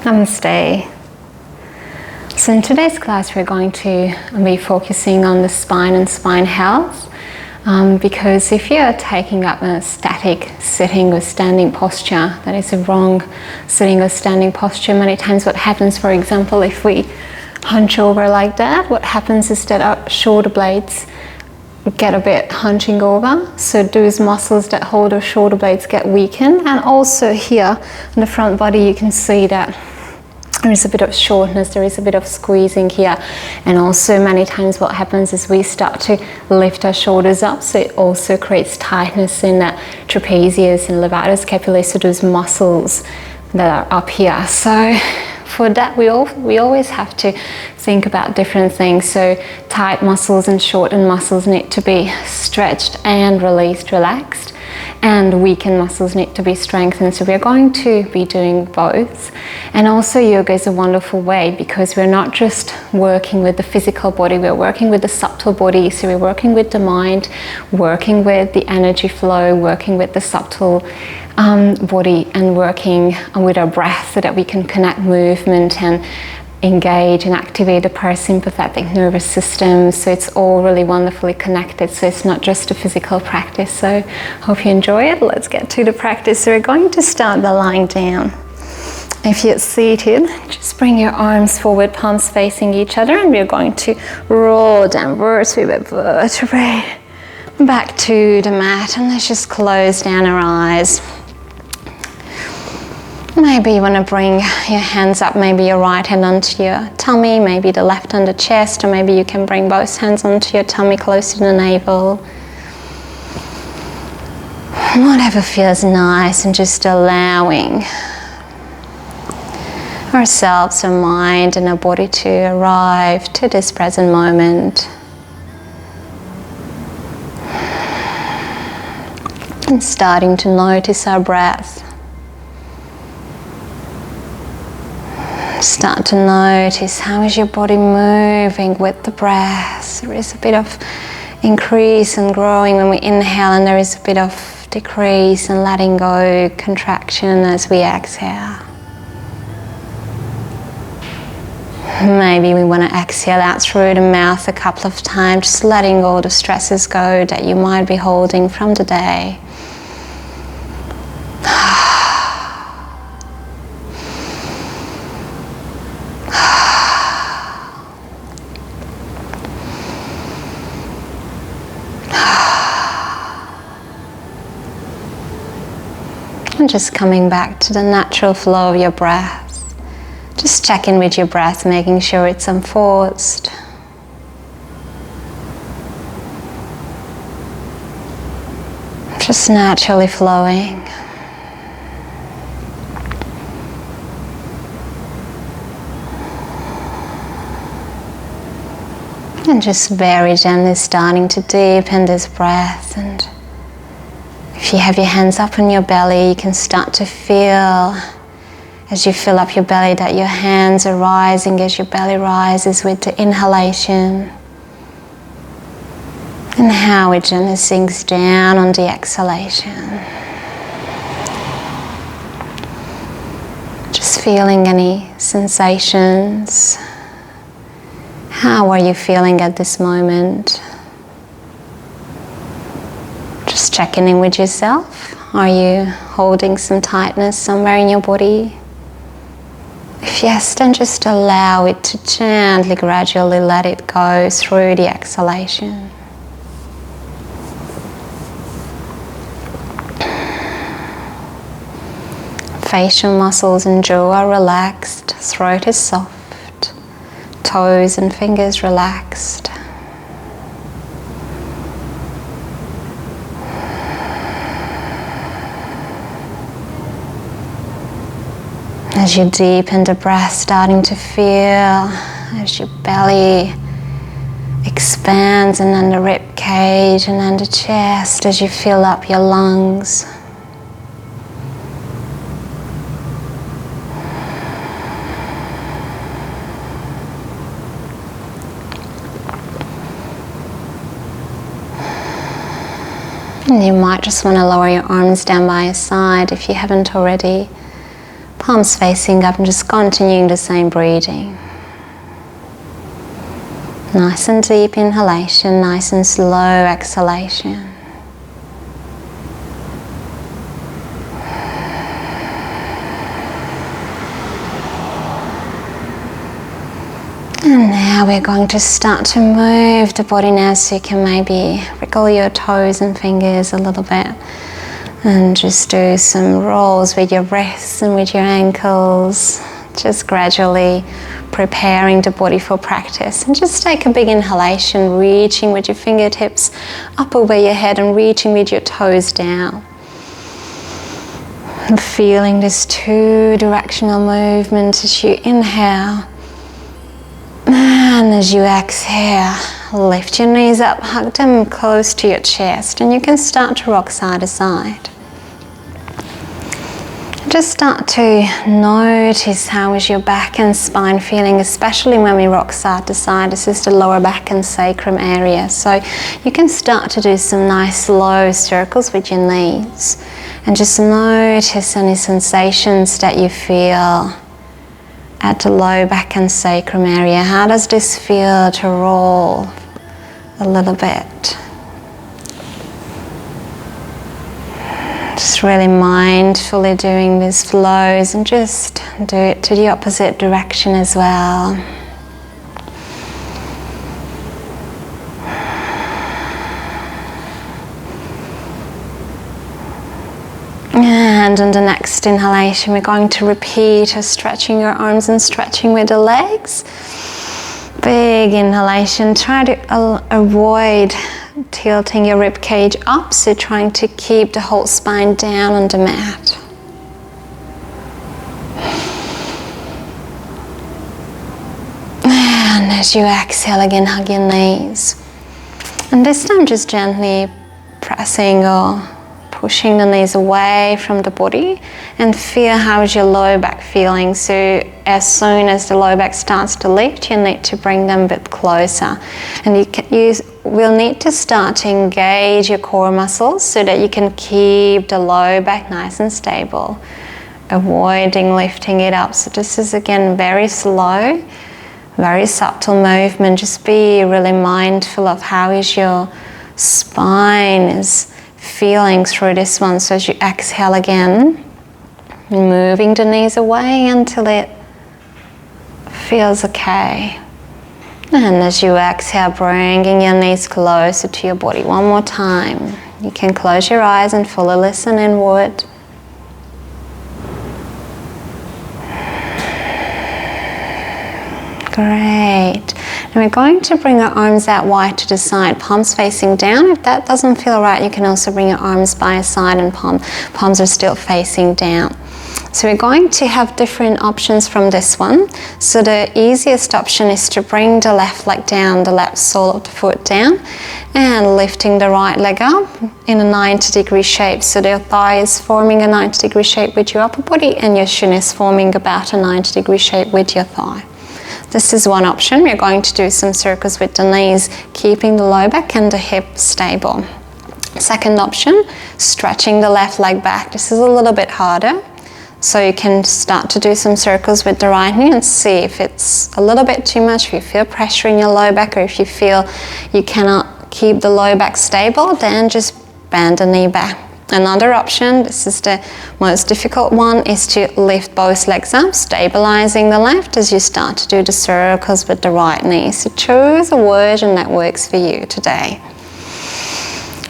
Namaste. So in today's class we're going to be focusing on the spine and spine health, because if you're taking up a static sitting or standing posture, that is a wrong sitting or standing posture. Many times what happens, for example, if we hunch over like that, what happens is that our shoulder blades get a bit hunching over, so those muscles that hold our shoulder blades get weakened, and also here in the front body you can see that there is a bit of shortness, there is a bit of squeezing here, and also many times what happens is we start to lift our shoulders up, so it also creates tightness in that trapezius and levator scapulae, so those muscles that are up here. So for that we always have to think about different things. So tight muscles and shortened muscles need to be stretched and released, relaxed, and weakened muscles need to be strengthened. So we're going to be doing both. And also yoga is a wonderful way because we're not just working with the physical body, we're working with the subtle body. So we're working with the mind, working with the energy flow, working with the subtle body, and working with our breath so that we can connect movement and engage and activate the parasympathetic nervous system. So it's all really wonderfully connected, so it's not just a physical practice. So hope you enjoy it. Let's get to the practice. So we're going to start by lying down. If you're seated, just bring your arms forward, palms facing each other, and we're going to roll down vertebrae by vertebrae back to the mat, and let's just close down our eyes. Maybe you want to bring your hands up, maybe your right hand onto your tummy, maybe the left on the chest, or maybe you can bring both hands onto your tummy close to the navel. Whatever feels nice, and just allowing ourselves, our mind and our body to arrive to this present moment. And starting to notice our breath. Start to notice how is your body moving with the breath. There is a bit of increase and growing when we inhale, and there is a bit of decrease and letting go, contraction as we exhale. Maybe we want to exhale out through the mouth a couple of times, just letting all the stresses go that you might be holding from the day. And just coming back to the natural flow of your breath. Just check in with your breath, making sure it's unforced. Just naturally flowing. And just very gently starting to deepen this breath. And if you have your hands up on your belly, you can start to feel, as you fill up your belly, that your hands are rising as your belly rises with the inhalation, and how it gently sinks down on the exhalation. Just feeling any sensations. How are you feeling at this moment? Just checking in with yourself. Are you holding some tightness somewhere in your body? If yes, then just allow it to gently, gradually let it go through the exhalation. Facial muscles and jaw are relaxed, throat is soft, toes and fingers relaxed. As you deepen the breath, starting to feel as your belly expands, and then the rib cage, and then the chest, as you fill up your lungs. And you might just want to lower your arms down by your side if you haven't already. Palms facing up and just continuing the same breathing. Nice and deep inhalation, nice and slow exhalation. And now we're going to start to move the body now, so you can maybe wriggle your toes and fingers a little bit and just do some rolls with your wrists and with your ankles, just gradually preparing the body for practice. And just take a big inhalation, reaching with your fingertips up over your head and reaching with your toes down. And feeling this two-directional movement as you inhale. And as you exhale, lift your knees up, hug them close to your chest, and you can start to rock side to side. Just start to notice how is your back and spine feeling, especially when we rock side to side. This is the lower back and sacrum area. So you can start to do some nice slow circles with your knees and just notice any sensations that you feel at the low back and sacrum area. How does this feel to roll a little bit? Just really mindfully doing these flows, and just do it to the opposite direction as well. And on the next inhalation, we're going to repeat stretching your arms and stretching with the legs. Big inhalation. Try to avoid tilting your rib cage up, so trying to keep the whole spine down on the mat. And as you exhale again, hug your knees. And this time just gently pressing or pushing the knees away from the body, and feel how is your low back feeling. So as soon as the low back starts to lift, you need to bring them a bit closer, and you will need to start to engage your core muscles so that you can keep the low back nice and stable, avoiding lifting it up. So this is again very slow, very subtle movement. Just be really mindful of how is your spine is feeling through this one. So as you exhale again, moving the knees away until it feels okay. And as you exhale, bringing your knees closer to your body. One more time. You can close your eyes and fully listen inward. Great. And we're going to bring our arms out wide to the side, palms facing down. If that doesn't feel right, you can also bring your arms by your side and palms are still facing down. So we're going to have different options from this one. So the easiest option is to bring the left leg down, the left sole of the foot down, and lifting the right leg up in a 90-degree shape. So your thigh is forming a 90-degree shape with your upper body, and your shin is forming about a 90-degree shape with your thigh. This is one option. We're going to do some circles with the knees, keeping the low back and the hip stable. Second option, stretching the left leg back. This is a little bit harder. So you can start to do some circles with the right knee and see if it's a little bit too much, if you feel pressure in your low back, or if you feel you cannot keep the low back stable, then just bend the knee back. Another option, this is the most difficult one, is to lift both legs up, stabilizing the left as you start to do the circles with the right knee. So choose a version that works for you today.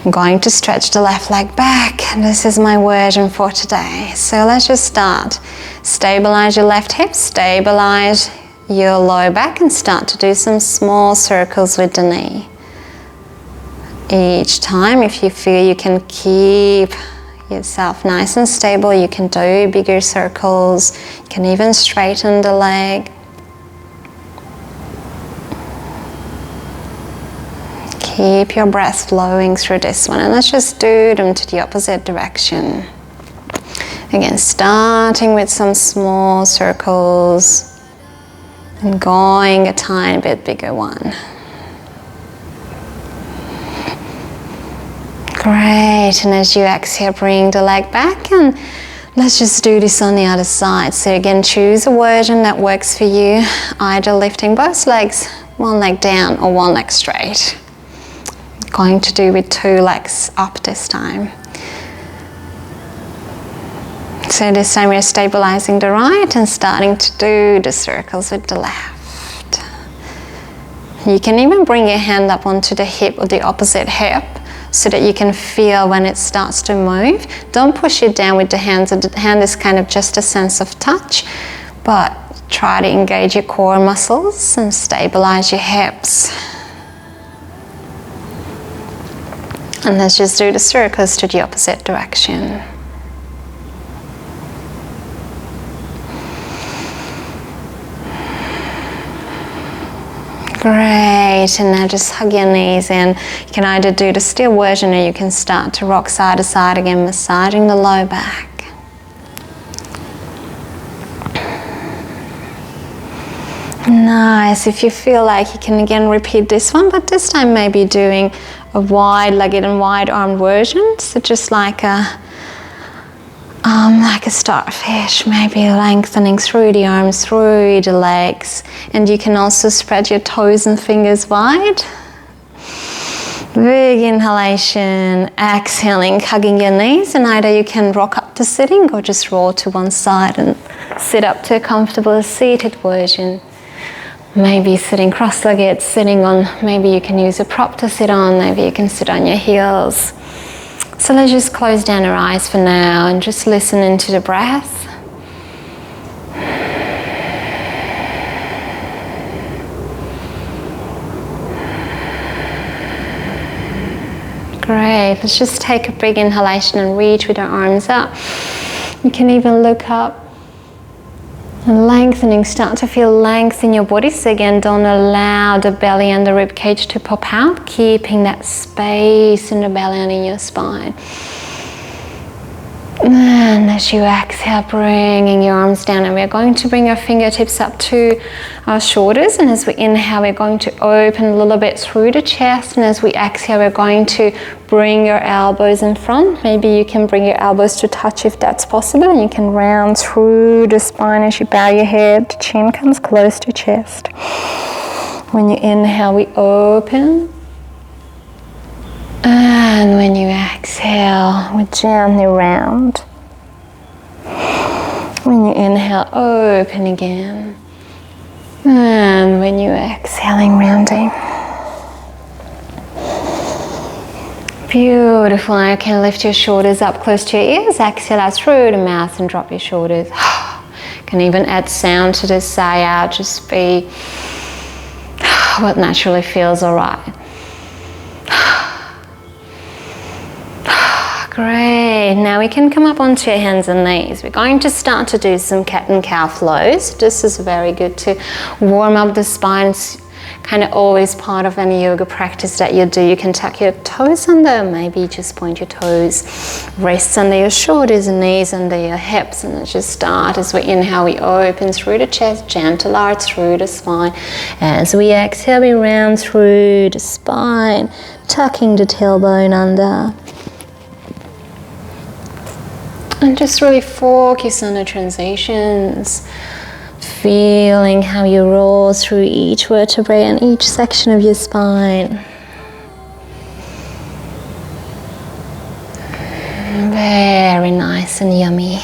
I'm going to stretch the left leg back. This is my version for today. So let's just start. Stabilize your left hip, stabilize your low back, and start to do some small circles with the knee. Each time, if you feel you can keep yourself nice and stable, you can do bigger circles. You can even straighten the leg. Keep your breath flowing through this one, and let's just do them to the opposite direction. Again, starting with some small circles and going a tiny bit bigger one. Great, and as you exhale, bring the leg back and Let's just do this on the other side. So again, choose a version that works for you, either lifting both legs, one leg down or one leg straight. Going to do with 2 legs up this time. So this time we're stabilizing the right and starting to do the circles with the left. You can even bring your hand up onto the hip or the opposite hip so that you can feel when it starts to move. Don't push it down with the hands. The hand is kind of just a sense of touch, but try to engage your core muscles and stabilize your hips. And let's just do the circles to the opposite direction. Great, and now just hug your knees in. You can either do the still version or you can start to rock side to side again, massaging the low back. Nice, if you feel like you can again repeat this one, but this time maybe doing a wide-legged and wide-armed version, so just like a starfish, maybe lengthening through the arms, through the legs, and you can also spread your toes and fingers wide. Big inhalation, exhaling, hugging your knees, and either you can rock up to sitting or just roll to one side and sit up to a comfortable seated version. Maybe sitting cross-legged, sitting on, maybe you can use a prop to sit on, maybe you can sit on your heels. So let's just close down our eyes for now and just listen into the breath. Great, let's just take a big inhalation and reach with our arms up. You can even look up and lengthening, start to feel length in your body. So again, don't allow the belly and the rib cage to pop out, keeping that space in the belly and in your spine. And as you exhale, bringing your arms down, and we're going to bring our fingertips up to our shoulders, and as we inhale we're going to open a little bit through the chest, and as we exhale we're going to bring your elbows in front. Maybe you can bring your elbows to touch if that's possible, and you can round through the spine as you bow your head. The chin comes close to chest. When you inhale we open, and when you exhale, we gently round. When you inhale, open again. And when you exhaling, rounding. Beautiful. Now you can lift your shoulders up close to your ears. Exhale out through the mouth and drop your shoulders. You can even add sound to this sigh out. Just be what naturally feels alright. Great, now we can come up onto your hands and knees. We're going to start to do some cat and cow flows. This is very good to warm up the spine. It's kind of always part of any yoga practice that you do. You can tuck your toes under, maybe just point your toes, wrists under your shoulders and knees under your hips, and let's just start. As we inhale, we open through the chest, gentle arch through the spine. As we exhale, we round through the spine, tucking the tailbone under. And just really focus on the transitions, feeling how you roll through each vertebrae and each section of your spine. Very nice and yummy.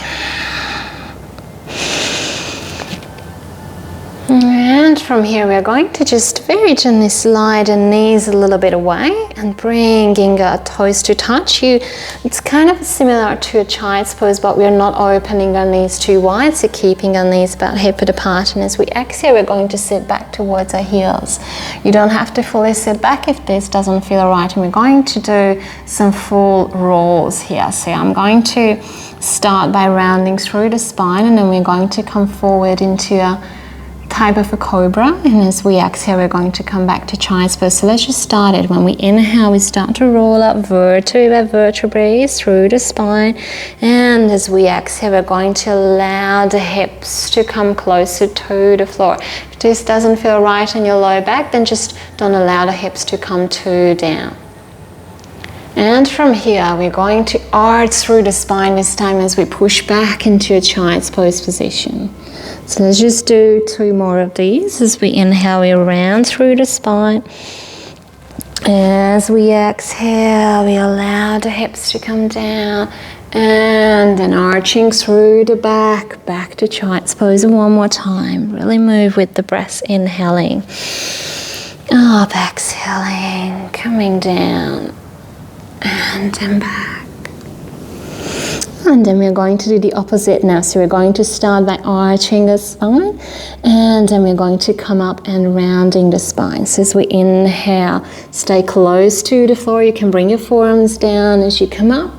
And from here we're going to just very gently slide the knees a little bit away and bringing our toes to touch. It's kind of similar to a child's pose, but we're not opening our knees too wide, so keeping our knees about hip-width apart. And as we exhale, we're going to sit back towards our heels. You don't have to fully sit back if this doesn't feel right, and we're going to do some full rolls here. So I'm going to start by rounding through the spine, and then we're going to come forward into a type of a cobra, and as we exhale we're going to come back to child's pose. So let's just start it. When we inhale we start to roll up vertebrae by vertebrae through the spine, and as we exhale we're going to allow the hips to come closer to the floor. If this doesn't feel right on your low back, then just don't allow the hips to come too down. And from here, we're going to arch through the spine this time as we push back into a child's pose position. So let's just do 2 more of these. As we inhale, we round through the spine. As we exhale, we allow the hips to come down. And then arching through the back to child's pose one more time. Really move with the breath, inhaling. Up, exhaling, coming down. And then back. And then we're going to do the opposite now. So we're going to start by arching the spine, and then we're going to come up and rounding the spine. So as we inhale, stay close to the floor. You can bring your forearms down as you come up.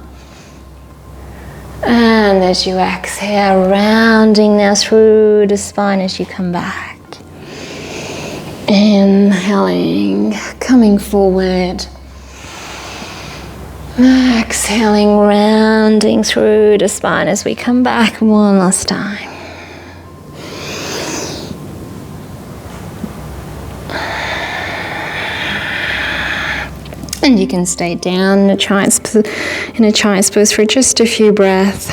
And as you exhale, rounding now through the spine as you come back. Inhaling, coming forward. Exhaling, rounding through the spine as we come back one last time. And you can stay down in a child's pose for just a few breaths.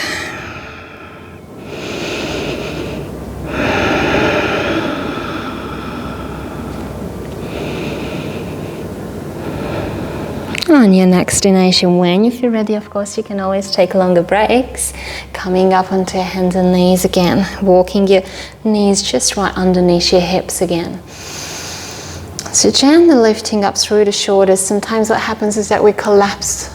On your next inhalation, when you feel ready, of course, you can always take longer breaks. Coming up onto your hands and knees again. Walking your knees just right underneath your hips again. So gently lifting up through the shoulders. Sometimes what happens is that we collapse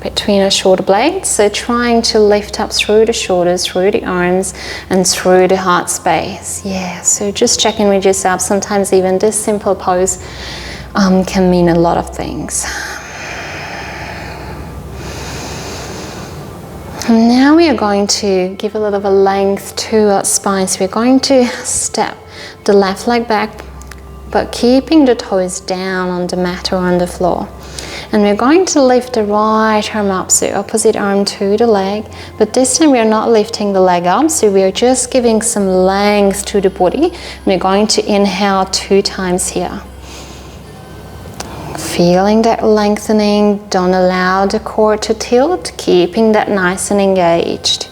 between our shoulder blades. So trying to lift up through the shoulders, through the arms, and through the heart space. Yeah, so just checking with yourself. Sometimes even this simple pose can mean a lot of things. And now we are going to give a little bit of length to our spine. So we're going to step the left leg back, but keeping the toes down on the mat or on the floor. And we're going to lift the right arm up, so opposite arm to the leg. But this time we are not lifting the leg up, so we are just giving some length to the body. And we're going to inhale 2 times here. Feeling that lengthening, don't allow the core to tilt, keeping that nice and engaged.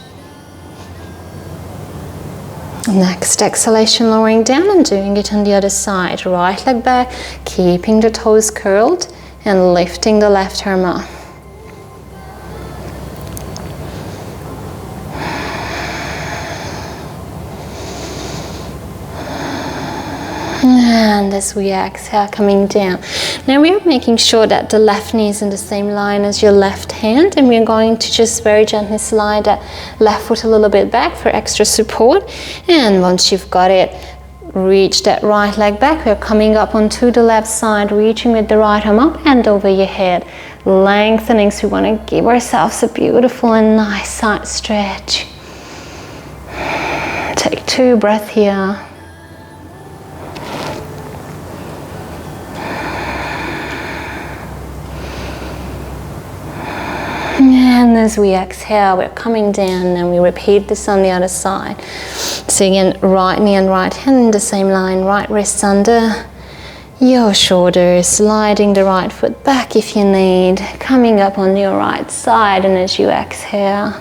Next exhalation, lowering down and doing it on the other side. Right leg back, keeping the toes curled and lifting the left arm up. And as we exhale, coming down. Now we are making sure that the left knee is in the same line as your left hand, and we're going to just very gently slide that left foot a little bit back for extra support. And once you've got it, reach that right leg back. We're coming up onto the left side, reaching with the right arm up and over your head. Lengthening, so we want to give ourselves a beautiful and nice side stretch. Take 2 breaths here. And as we exhale, we're coming down, and we repeat this on the other side. So again, right knee and right hand in the same line, right wrist under your shoulders, sliding the right foot back if you need, coming up on your right side, and as you exhale,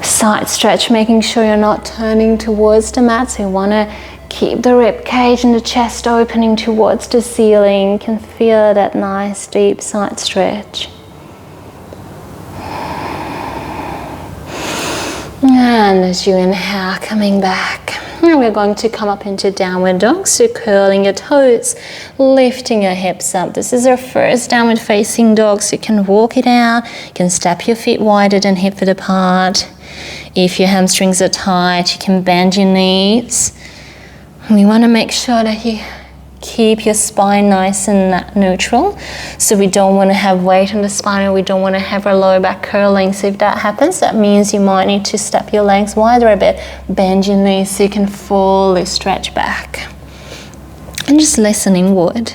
side stretch, making sure you're not turning towards the mat. So you want to keep the rib cage and the chest opening towards the ceiling. You can feel that nice deep side stretch. And as you inhale, coming back. And we're going to come up into downward dog. So curling your toes, lifting your hips up. This is our first downward facing dog. So you can walk it out. You can step your feet wider than hip width apart. If your hamstrings are tight, you can bend your knees. We want to make sure that you keep your spine nice and neutral. So we don't want to have weight on the spine, or we don't want to have our lower back curling. So if that happens, that means you might need to step your legs wider a bit, bend your knees so you can fully stretch back. And just listen inward.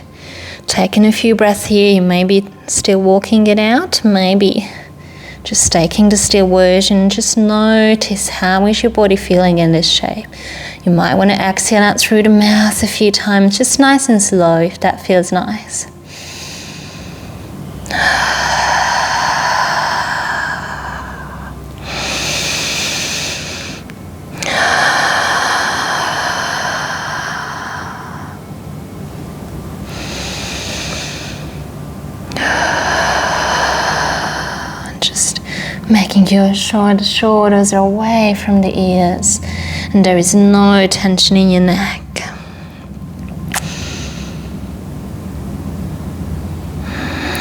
Taking a few breaths here. You may be still walking it out, maybe just taking the still version. Just notice, how is your body feeling in this shape. You might want to exhale out through the mouth a few times, just nice and slow if that feels nice. Just making your shoulders are away from the ears, and there is no tension in your neck.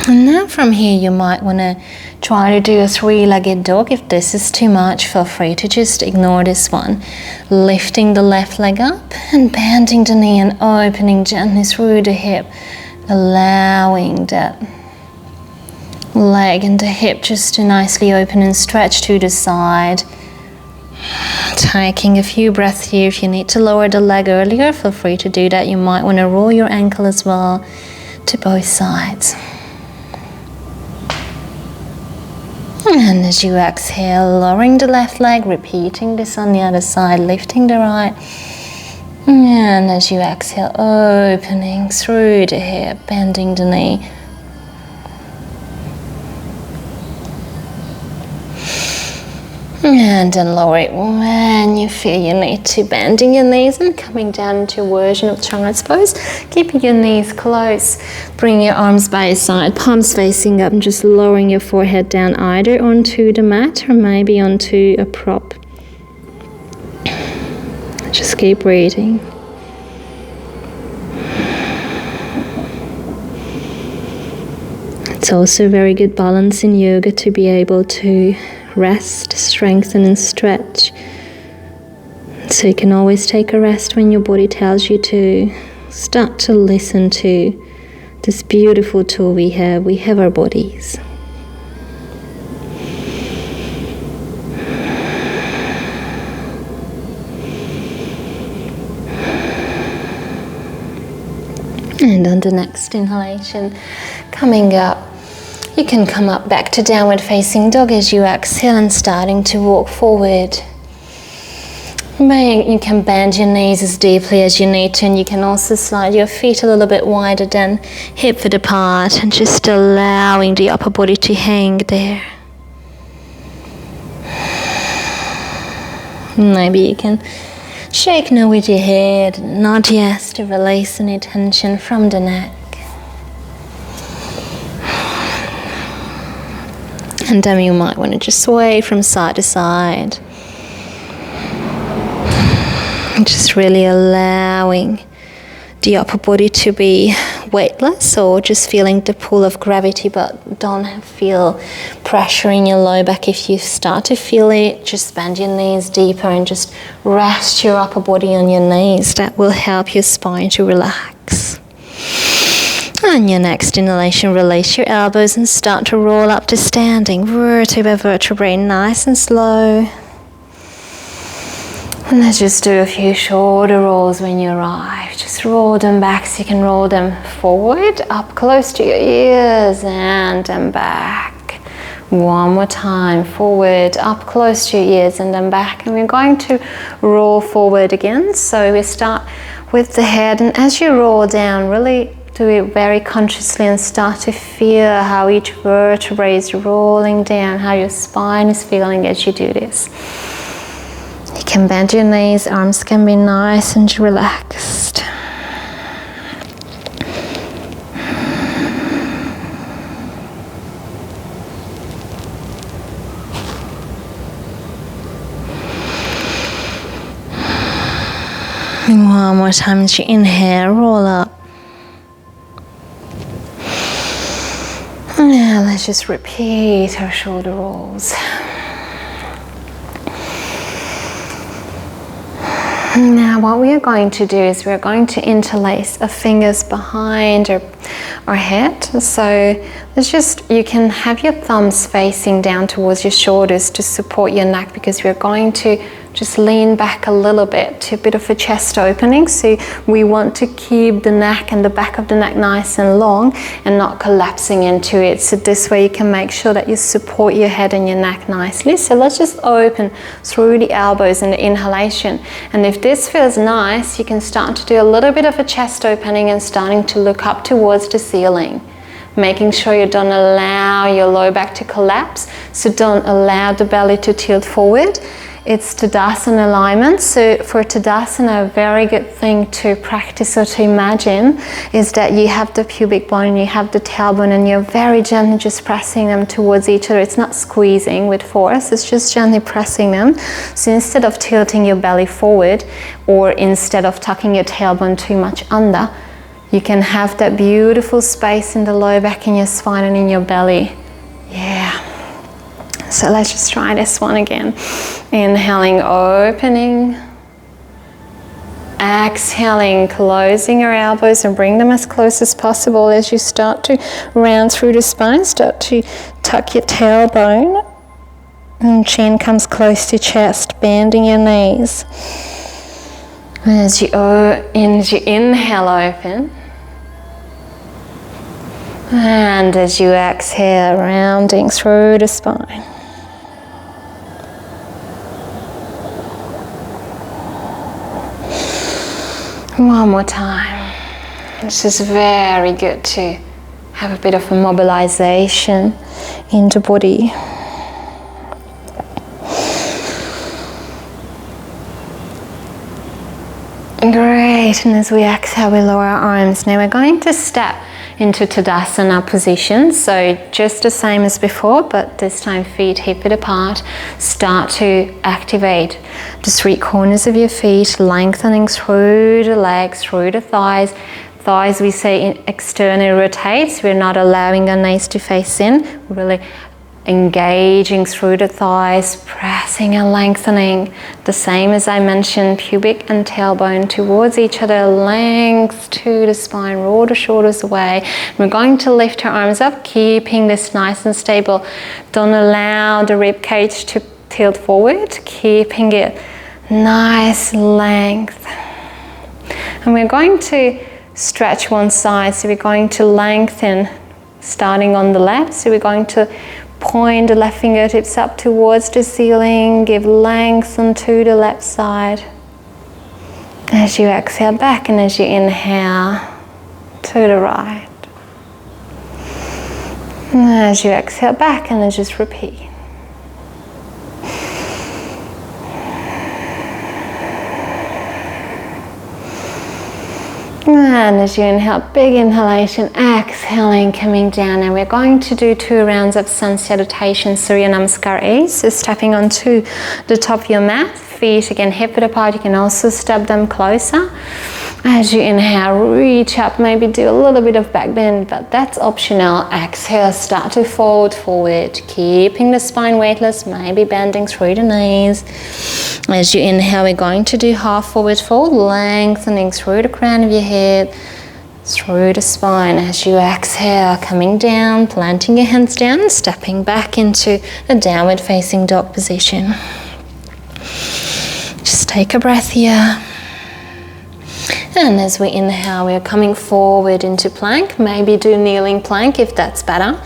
And now from here you might want to try to do a three-legged dog. If this is too much, feel free to just ignore this one. Lifting the left leg up and bending the knee and opening gently through the hip, allowing that leg and the hip just to nicely open and stretch to the side. Taking a few breaths here. If you need to lower the leg earlier, feel free to do that. You might want to roll your ankle as well to both sides. And as you exhale, lowering the left leg, repeating this on the other side, lifting the right. And as you exhale, opening through the hip, bending the knee. And then lower it when you feel you need to, bending your knees and coming down into a version of child's pose. Keeping your knees close, bring your arms by your side, palms facing up, and just lowering your forehead down either onto the mat or maybe onto a prop. Just keep breathing. It's also very good balance in yoga to be able to rest, strengthen and stretch. So you can always take a rest when your body tells you to. Start to listen to this beautiful tool we have. We have our bodies. And on the next inhalation, coming up, you can come up back to downward facing dog as you exhale and starting to walk forward. You can bend your knees as deeply as you need to, and you can also slide your feet a little bit wider than hip width apart, and just allowing the upper body to hang there. Maybe you can shake now with your head, nod yes to release any tension from the neck. And then you might want to just sway from side to side. Just really allowing the upper body to be weightless, or just feeling the pull of gravity, but don't feel pressure in your low back. If you start to feel it, just bend your knees deeper and just rest your upper body on your knees. That will help your spine to relax. On your next inhalation, release your elbows and start to roll up to standing, vertebrae by vertebrae, nice and slow. And let's just do a few shoulder rolls when you arrive. Just roll them back so you can roll them forward, up close to your ears, and then back. One more time, forward, up close to your ears, and then back. And we're going to roll forward again. So we start with the head, and as you roll down, really do it very consciously and start to feel how each vertebrae is rolling down, how your spine is feeling as you do this. You can bend your knees, arms can be nice and relaxed. And one more time as you inhale, roll up. Now let's just repeat our shoulder rolls. Now what we are going to do is we're going to interlace our fingers behind our head. So you can have your thumbs facing down towards your shoulders to support your neck, because we're going to just lean back a little bit to a bit of a chest opening. So we want to keep the neck and the back of the neck nice and long and not collapsing into it. So this way you can make sure that you support your head and your neck nicely. So let's just open through the elbows in the inhalation. And if this feels nice, you can start to do a little bit of a chest opening and starting to look up towards the ceiling. making sure you don't allow your low back to collapse. So don't allow the belly to tilt forward. It's Tadasana alignment. So for Tadasana, a very good thing to practice or to imagine is that you have the pubic bone and you have the tailbone, and you're very gently just pressing them towards each other. It's not squeezing with force, it's just gently pressing them. So instead of tilting your belly forward, or instead of tucking your tailbone too much under, you can have that beautiful space in the lower back, in your spine and in your belly. Yeah. So let's just try this one again. Inhaling, opening. Exhaling, closing your elbows and bring them as close as possible as you start to round through the spine. Start to tuck your tailbone. And chin comes close to chest, bending your knees. As you inhale, open. And as you exhale, rounding through the spine. One more time. This is very good to have a bit of a mobilization in the body. Great, and as we exhale, we lower our arms. Now we're going to step into Tadasana position, so just the same as before, but this time feet hip-width apart. Start to activate the three corners of your feet, lengthening through the legs, through the thighs. Thighs, we say, externally rotates. We're not allowing our knees to face in. We're really engaging through the thighs, pressing and lengthening. The same as I mentioned, pubic and tailbone towards each other, length to the spine, roll the shoulders away. We're going to lift our arms up, keeping this nice and stable. Don't allow the rib cage to tilt forward, keeping it nice length. And we're going to stretch one side, so we're going to lengthen starting on the left. So we're going to point the left fingertips up towards the ceiling, give length onto the left side. As you exhale back, and as you inhale to the right. And as you exhale back, and then just repeat. And as you inhale, big inhalation, exhaling, coming down. And we're going to do 2 rounds of sun salutation, Surya Namaskar A. So stepping onto the top of your mat, feet again hip-width apart. You can also step them closer. As you inhale, reach up, maybe do a little bit of back bend, but that's optional. Exhale, start to fold forward, keeping the spine weightless, maybe bending through the knees. As you inhale, we're going to do half forward fold, lengthening through the crown of your head, through the spine. As you exhale, coming down, planting your hands down, stepping back into a downward facing dog position. Just take a breath here. And as we inhale, we're coming forward into plank. Maybe do kneeling plank if that's better.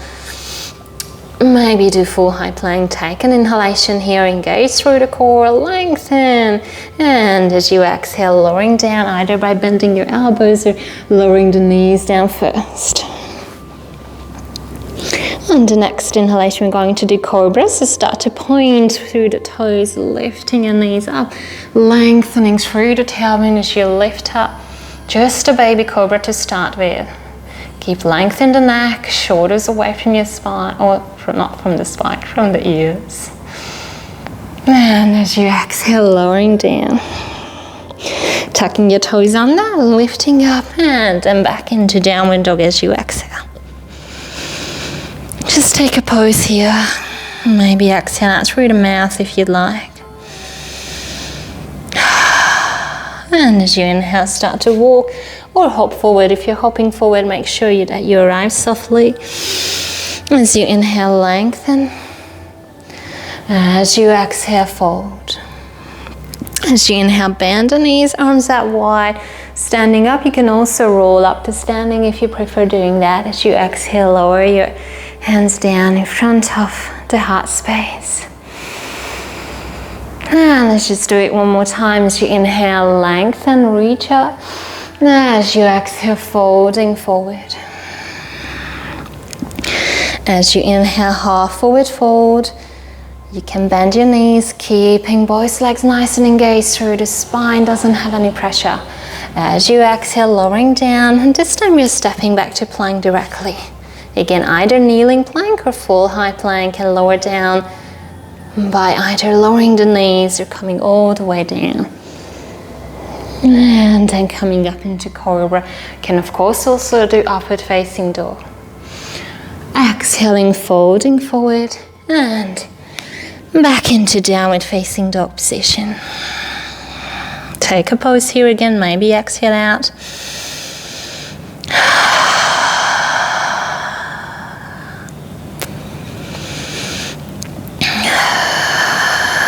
Maybe do full high plank. Take an inhalation here, engage through the core, lengthen. And as you exhale, lowering down either by bending your elbows or lowering the knees down first. On the next inhalation, we're going to do cobra. So start to point through the toes, lifting your knees up, lengthening through the tailbone as you lift up. Just a baby cobra to start with. Keep length in the neck, shoulders away from your spine, or not from the spine, from the ears. And as you exhale, lowering down. Tucking your toes under, lifting up, and then back into downward dog as you exhale. Just take a pose here. Maybe exhale out through the mouth if you'd like. And as you inhale, start to walk or hop forward. If you're hopping forward, make sure that you arrive softly. As you inhale, lengthen. As you exhale, fold. As you inhale, bend the knees, arms out wide. Standing up, you can also roll up to standing if you prefer doing that. As you exhale, lower your hands down in front of the heart space. And let's just do it one more time. As you inhale, lengthen, reach up. As you exhale, folding forward. As you inhale, half forward fold. You can bend your knees, keeping both legs nice and engaged through the spine, doesn't have any pressure. As you exhale, lowering down, and this time you're stepping back to plank directly. Again, either kneeling plank or full high plank, and lower down by either lowering the knees or coming all the way down. And then coming up into cobra. Can of course also do upward facing dog. Exhaling, folding forward, and back into downward facing dog position. Take a pose here again, maybe exhale out.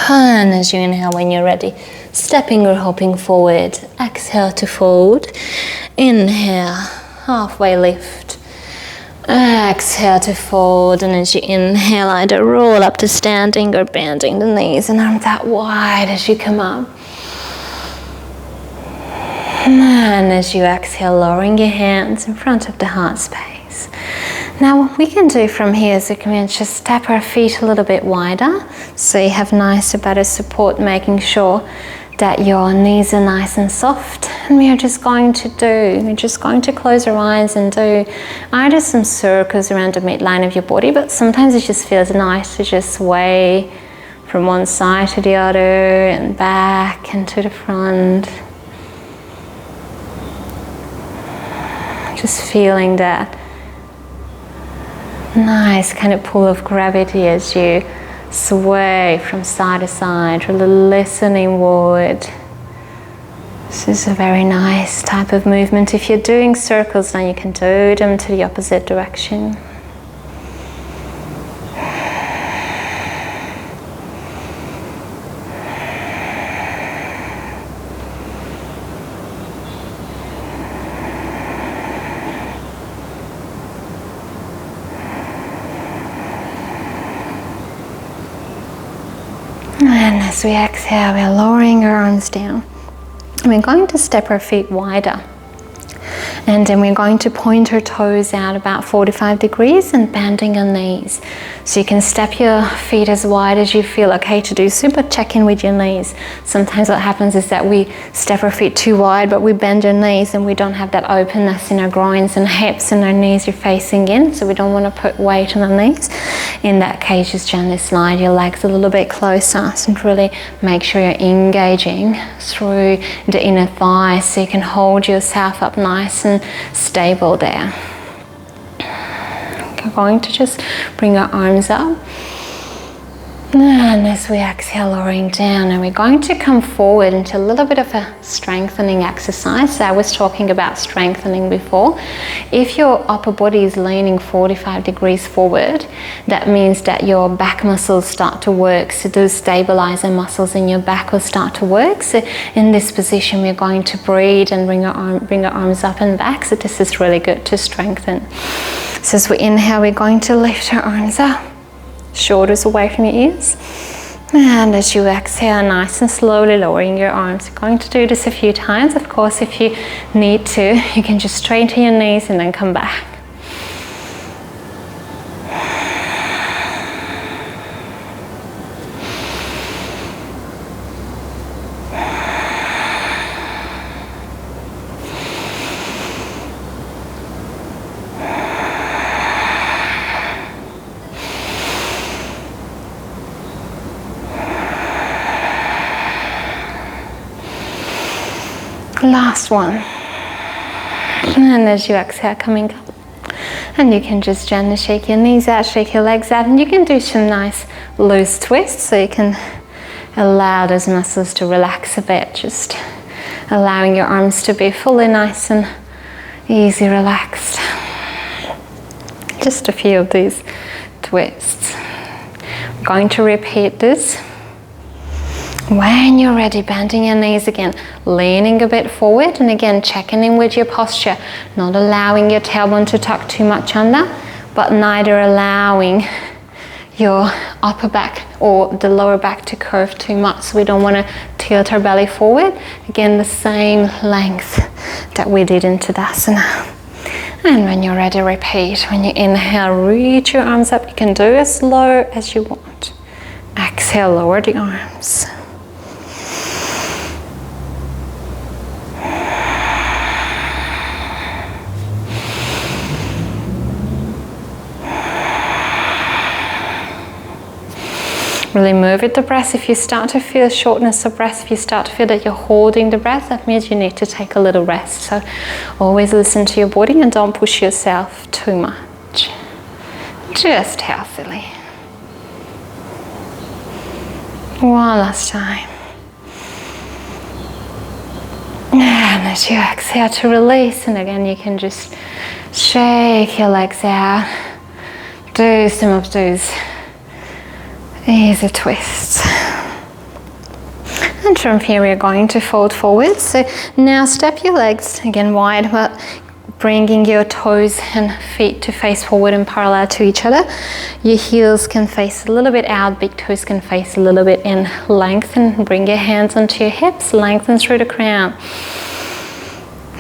And as you inhale, when you're ready, stepping or hopping forward, exhale to fold. Inhale, halfway lift. Exhale to fold, and as you inhale, either roll up to standing or bending the knees and arms out wide as you come up. And as you exhale, lowering your hands in front of the heart space. Now what we can do from here is we can just step our feet a little bit wider so you have nicer, better support, making sure that your knees are nice and soft. And we're just going to close our eyes and do either some circles around the midline of your body, but sometimes it just feels nice to just sway from one side to the other and back and to the front. Just feeling that nice kind of pull of gravity as you sway from side to side, really listening inward. This is a very nice type of movement. If you're doing circles, then you can do them to the opposite direction. And as we exhale, we're lowering our arms down. And we're going to step our feet wider. And then we're going to point our toes out about 45 degrees and bending our knees. So you can step your feet as wide as you feel okay to do so, but check in with your knees. Sometimes what happens is that we step our feet too wide, but we bend our knees and we don't have that openness in our groins and hips, and our knees are facing in, so we don't want to put weight on our knees. In that case, just gently slide your legs a little bit closer and really make sure you're engaging through the inner thighs so you can hold yourself up nice and stable there. We're going to just bring our arms up, and as we exhale, lowering down, and we're going to come forward into a little bit of a strengthening exercise. So I was talking about strengthening before. If your upper body is leaning 45 degrees forward, that means that your back muscles start to work. So those stabilizer muscles in your back will start to work. So in this position, we're going to breathe and bring our arms up and back. So this is really good to strengthen. So as we inhale, we're going to lift our arms up, shoulders away from your ears. And as you exhale, nice and slowly lowering your arms. You're going to do this a few times. Of course, if you need to, you can just straighten your knees and then come back. Last one. And as you exhale, coming up, and you can just gently shake your knees out, shake your legs out, and you can do some nice loose twists so you can allow those muscles to relax a bit, just allowing your arms to be fully nice and easy, relaxed. Just a few of these twists. I'm going to repeat this. When you're ready, bending your knees again, leaning a bit forward, and again checking in with your posture, not allowing your tailbone to tuck too much under, but neither allowing your upper back or the lower back to curve too much. So we don't want to tilt our belly forward. Again, the same length that we did in Tadasana. And when you're ready, repeat. When you inhale, reach your arms up. You can do as slow as you want. Exhale, lower the arms. Really move with the breath. If you start to feel shortness of breath, if you start to feel that you're holding the breath, that means you need to take a little rest. So always listen to your body and don't push yourself too much. Just healthily. One last time. And as you exhale to release, and again you can just shake your legs out. Do some of those easy twists. And from here we're going to fold forward. So now step your legs again wide, but bringing your toes and feet to face forward and parallel to each other. Your heels can face a little bit out, big toes can face a little bit in. Lengthen, bring your hands onto your hips, lengthen through the crown.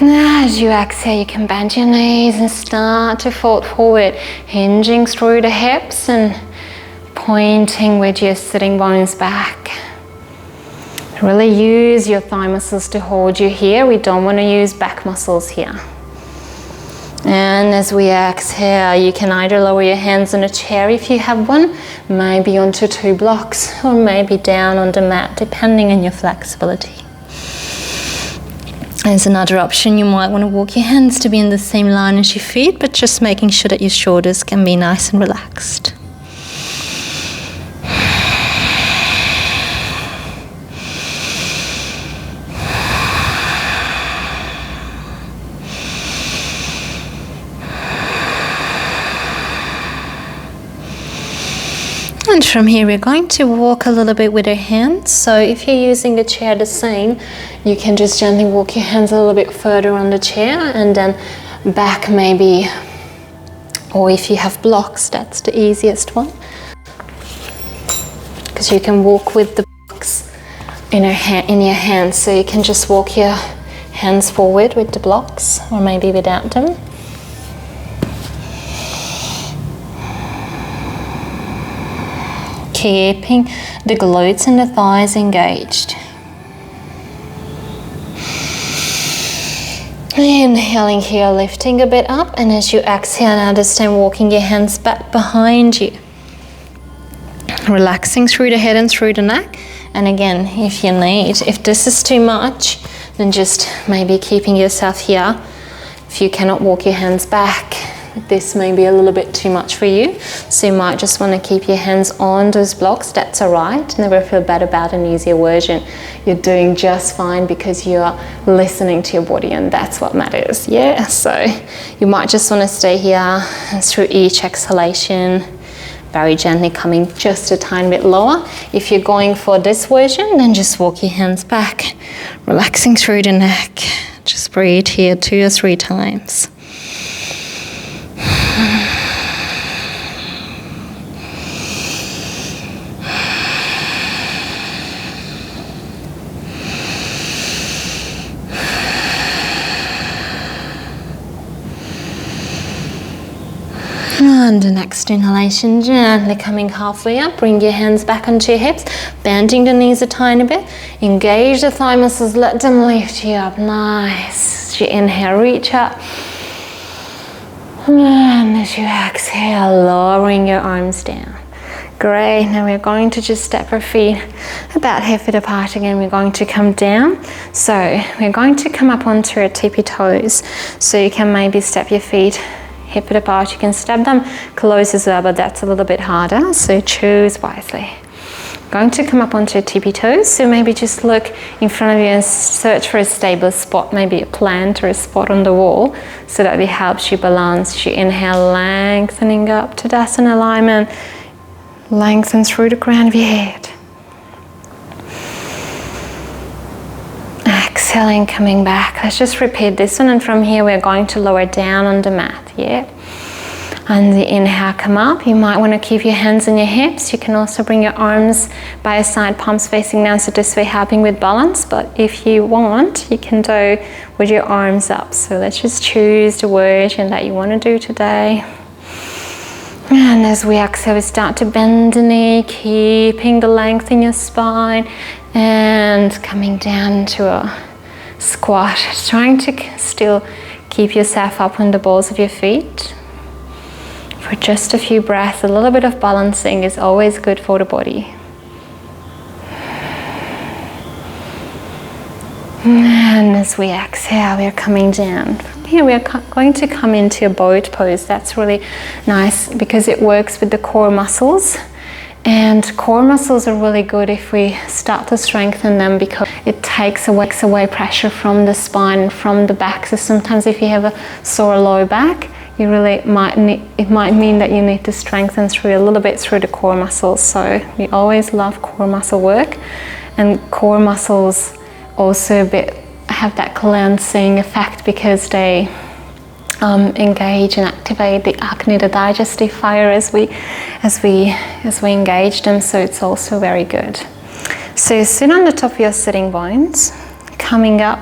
Now as you exhale, you can bend your knees and start to fold forward, hinging through the hips and pointing with your sitting bones back. Really use your thigh muscles to hold you here. We don't want to use back muscles here. And as we exhale, you can either lower your hands on a chair if you have one, maybe onto 2 blocks, or maybe down on the mat, depending on your flexibility. As another option, you might want to walk your hands to be in the same line as your feet, but just making sure that your shoulders can be nice and relaxed. And from here we're going to walk a little bit with our hands. So if you're using the chair the same, you can just gently walk your hands a little bit further on the chair and then back maybe, or if you have blocks, that's the easiest one. Because you can walk with the blocks in your hands, so you can just walk your hands forward with the blocks or maybe without them. Keeping the glutes and the thighs engaged. Inhaling here, lifting a bit up, and as you exhale now this time walking your hands back behind you. Relaxing through the head and through the neck. And again, if you need, if this is too much, then just maybe keeping yourself here. If you cannot walk your hands back, this may be a little bit too much for you, so you might just want to keep your hands on those blocks. That's alright. Never feel bad about an easier version. You're doing just fine because you are listening to your body, and that's what matters. Yeah, so you might just want to stay here through each exhalation, very gently coming just a tiny bit lower. If you're going for this version, then just walk your hands back, relaxing through the neck. Just breathe here 2 or 3 times. And the next inhalation, gently coming halfway up, bring your hands back onto your hips, bending the knees a tiny bit, engage the thigh muscles, let them lift you up, nice. As you inhale, reach up, and as you exhale, lowering your arms down. Great, now we're going to just step our feet about hip width apart again. We're going to come down, so we're going to come up onto our tippy toes, so you can maybe step your feet hip width apart. You can step them close as well, but that's a little bit harder, so choose wisely. Going to come up onto your tippy toes, so maybe just look in front of you and search for a stable spot, maybe a plant or a spot on the wall, so that it helps you balance. As you inhale, lengthening up to Asana alignment, lengthen through the crown of your head. Exhaling, coming back. Let's just repeat this one, and from here we're going to lower down on the mat. Yeah. On the inhale, come up. You might want to keep your hands on your hips. You can also bring your arms by your side, palms facing down, so this way helping with balance. But if you want, you can do with your arms up. So let's just choose the version that you want to do today. And as we exhale, we start to bend the knee, keeping the length in your spine, and coming down to a squat, trying to still keep yourself up on the balls of your feet. For just a few breaths, a little bit of balancing is always good for the body. And as we exhale, we are coming down. From here, we are going to come into a boat pose. That's really nice because it works with the core muscles. And core muscles are really good if we start to strengthen them, because it takes away pressure from the spine, from the back. So sometimes if you have a sore low back, you really might mean that you need to strengthen through a little bit through the core muscles. So we always love core muscle work, and core muscles also have that cleansing effect because they engage and activate the acne, the digestive fire, as we engage them. So it's also very good. So sit on the top of your sitting bones, coming up.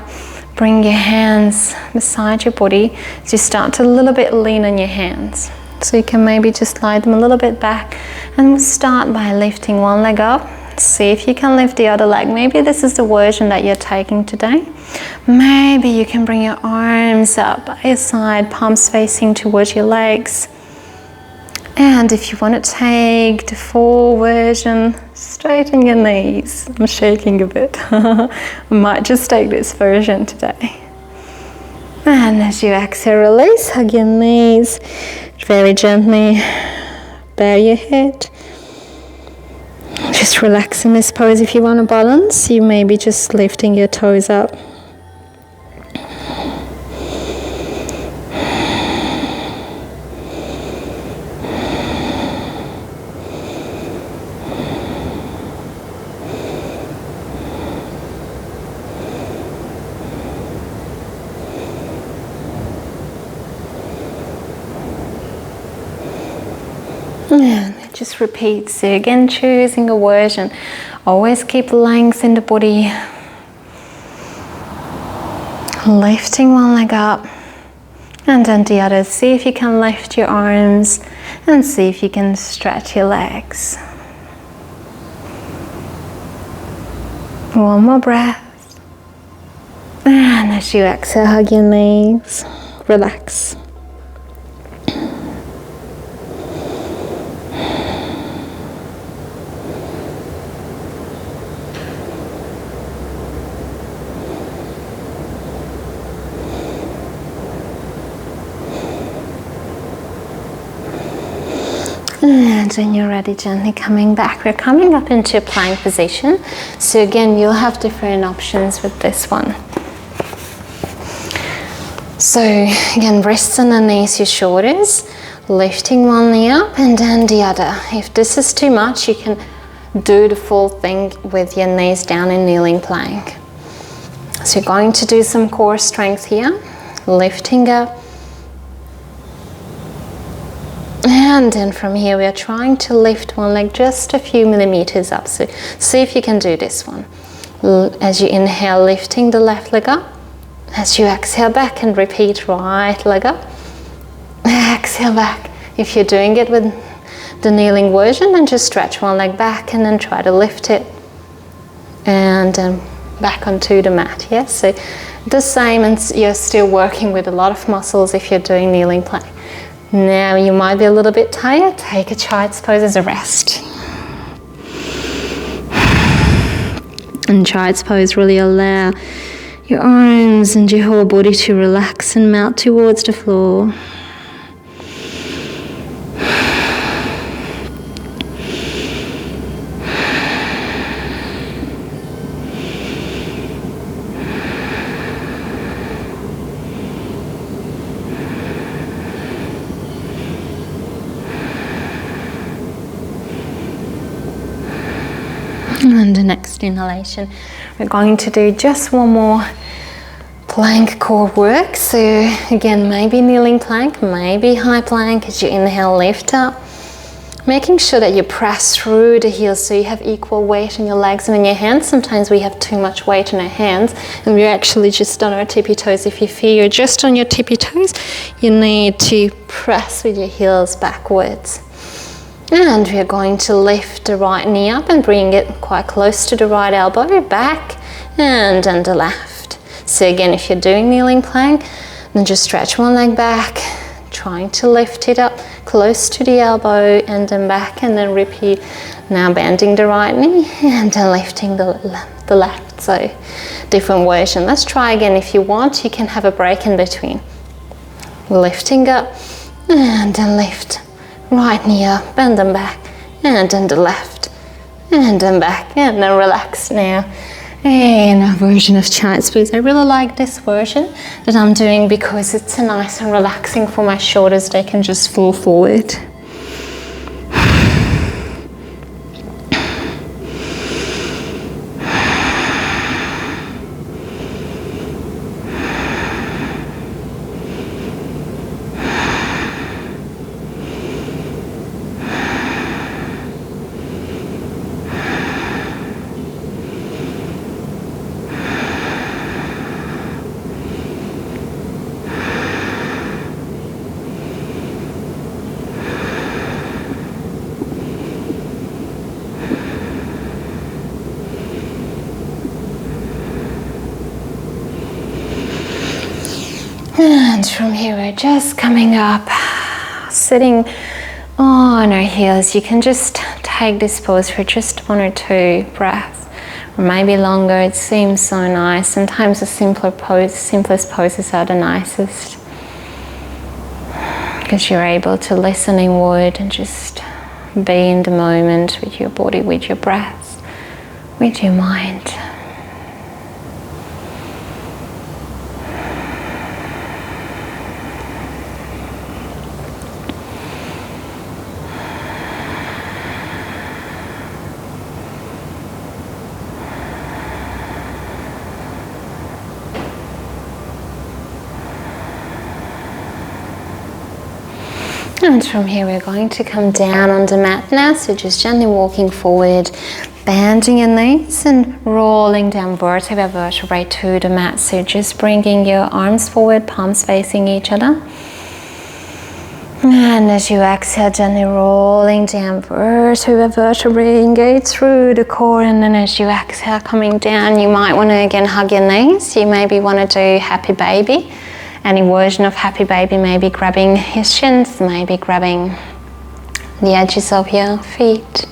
Bring your hands beside your body as you start to a little bit lean on your hands. So you can maybe just slide them a little bit back, and we'll start by lifting one leg up. See if you can lift the other leg. Maybe this is the version that you're taking today. Maybe you can bring your arms up by your side, palms facing towards your legs. And if you want to take the full version, straighten your knees. I'm shaking a bit. I might just take this version today. And as you exhale, release, hug your knees. Very gently bow your head. Just relax in this pose. If you want to balance, you may be just lifting your toes up. And just repeat. So again, choosing a version. Always keep length in the body. Lifting one leg up and then the other. See if you can lift your arms and see if you can stretch your legs. One more breath. And as you exhale, hug your knees. Relax. And when you're ready, gently coming back. We're coming up into a plank position. So again, you'll have different options with this one. So again, wrists underneath your shoulders, lifting one knee up and then the other. If this is too much, you can do the full thing with your knees down in kneeling plank. So you're going to do some core strength here, lifting up. And then from here we are trying to lift one leg just a few millimeters up. So see if you can do this one. As you inhale, lifting the left leg up. As you exhale back and repeat, right leg up. Exhale back. If you're doing it with the kneeling version, then just stretch one leg back and then try to lift it. And back onto the mat, yes? So the same, and you're still working with a lot of muscles if you're doing kneeling plank. Now you might be a little bit tired, take a child's pose as a rest. And child's pose, really allow your arms and your whole body to relax and melt towards the floor. And the next inhalation, we're going to do just one more plank core work. So again, maybe kneeling plank, maybe high plank. As you inhale, lift up. Making sure that you press through the heels so you have equal weight in your legs and in your hands. Sometimes we have too much weight in our hands and we're actually just on our tippy toes. If you feel you're just on your tippy toes, you need to press with your heels backwards. And we're going to lift the right knee up and bring it quite close to the right elbow, back and the left. So again, if you're doing kneeling plank, then just stretch one leg back, trying to lift it up close to the elbow and then back, and then repeat. Now bending the right knee and then lifting the left. So different version. Let's try again. If you want, you can have a break in between. Lifting up and then lift. Right knee up and then back and then the left and then back and then relax now. And a version of child's pose. I really like this version that I'm doing because it's nice and relaxing for my shoulders. They can just fall forward. And from here, we're just coming up, sitting on our heels. You can just take this pose for just 1 or 2 breaths, or maybe longer. It seems so nice. Sometimes the simplest poses are the nicest, because you're able to listen inward and just be in the moment with your body, with your breath, with your mind. And from here, we're going to come down on the mat now. So just gently walking forward, bending your knees and rolling down vertebra by vertebra to the mat. So just bringing your arms forward, palms facing each other. And as you exhale, gently rolling down vertebra by vertebra, engage through the core. And then as you exhale, coming down, you might want to again hug your knees. You maybe want to do happy baby. Any version of happy baby, maybe grabbing your shins, maybe grabbing the edges of your feet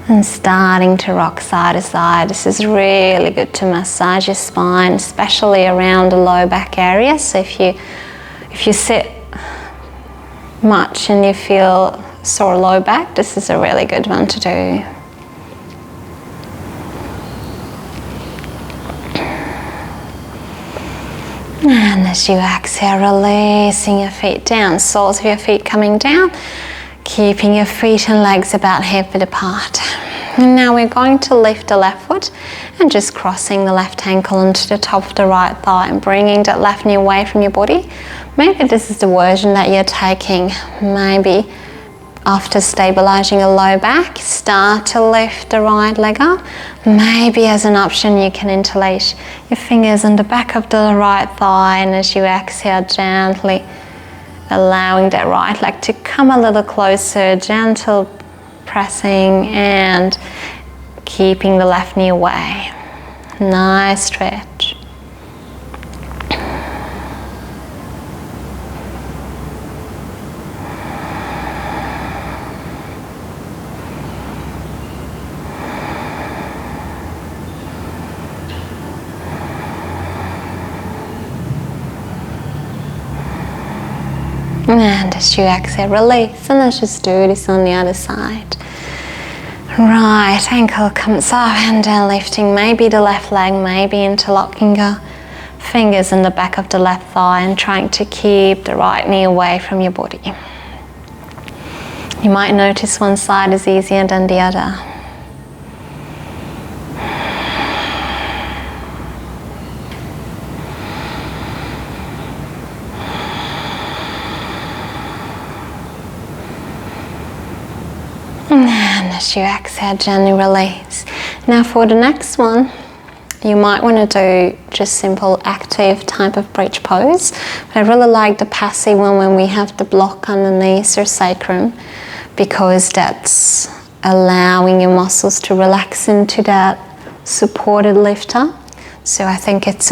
and starting to rock side to side. This is really good to massage your spine, especially around the low back area. So if you sit much and you feel sore low back, this is a really good one to do. And as you exhale, releasing your feet down, soles of your feet coming down, keeping your feet and legs about hip width apart. And now we're going to lift the left foot and just crossing the left ankle onto the top of the right thigh and bringing that left knee away from your body. Maybe this is the version that you're taking. Maybe after stabilizing a low back, start to lift the right leg up. Maybe as an option, you can interlace your fingers on the back of the right thigh, and as you exhale, gently allowing that right leg to come a little closer, gentle pressing and keeping the left knee away. Nice stretch. And as you exhale, release, and let's just do this on the other side. Right ankle comes up and then lifting maybe the left leg, maybe interlocking your fingers in the back of the left thigh and trying to keep the right knee away from your body. You might notice one side is easier than the other. And as you exhale, gently release. Now for the next one, you might want to do just simple active type of bridge pose. But I really like the passive one when we have the block underneath your sacrum, because that's allowing your muscles to relax into that supported lifter. So I think it's